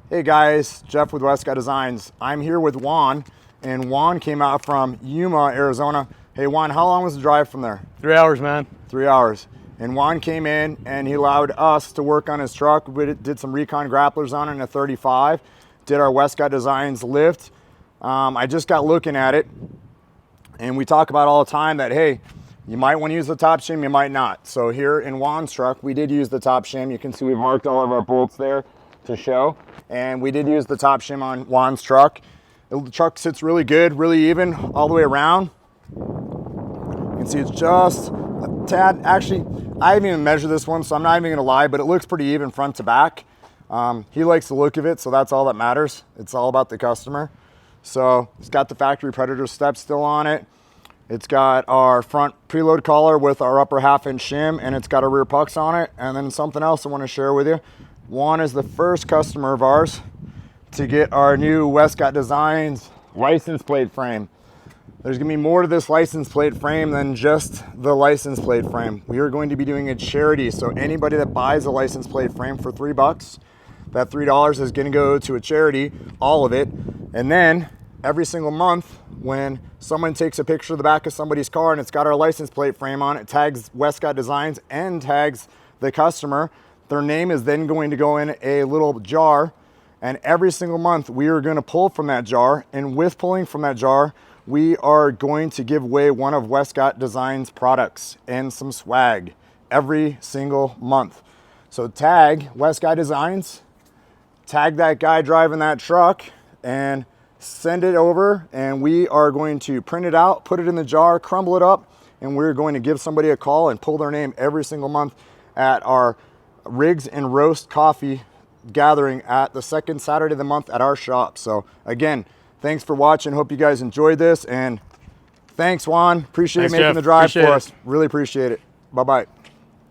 Hey guys, Jeff with Westcott Designs. I'm here with Juan, and Juan came out from Yuma, Arizona. Hey Juan, how long was the drive from there? 3 hours, man. 3 hours. And Juan came in and he allowed us to work on his truck. We did some Recon Grapplers on it in a 35, did our Westcott Designs lift. I just got looking at it, and we talk about all the time that, hey, you might want to use the top shim, you might not. So here in Juan's truck, we did use the top shim. You can see we've marked all of our bolts there to show. And we did use the top shim on Juan's truck. The truck sits really good, really even all the way around. You can see it's just a tad, actually, I haven't even measured this one, so I'm not even gonna lie, but it looks pretty even front to back. He likes the look of it, so that's all that matters. It's all about the customer. So it's got the factory Predator steps still on it. It's got our front preload collar with our upper half-inch shim, and it's got our rear pucks on it. And then something else I want to share with you. Juan is the first customer of ours to get our new Westcott Designs license plate frame. There's gonna be more to this license plate frame than just the license plate frame. We are going to be doing a charity, so anybody that buys a license plate frame for $3, that $3 is gonna go to a charity, all of it. And then every single month, when someone takes a picture of the back of somebody's car and it's got our license plate frame on it, tags Westcott Designs and tags the customer, their name is then going to go in a little jar, and every single month we are going to pull from that jar, and with pulling from that jar, we are going to give away one of Westcott Designs products and some swag every single month. So tag Westcott Designs, tag that guy driving that truck, and send it over, and we are going to print it out, put it in the jar, crumble it up, and we're going to give somebody a call and pull their name every single month at our Rigs and Roast coffee gathering at the second Saturday of the month at our shop. So again, thanks for watching. Hope you guys enjoyed this, and thanks Juan. Appreciate you making the drive for us. Really appreciate it. Bye-bye.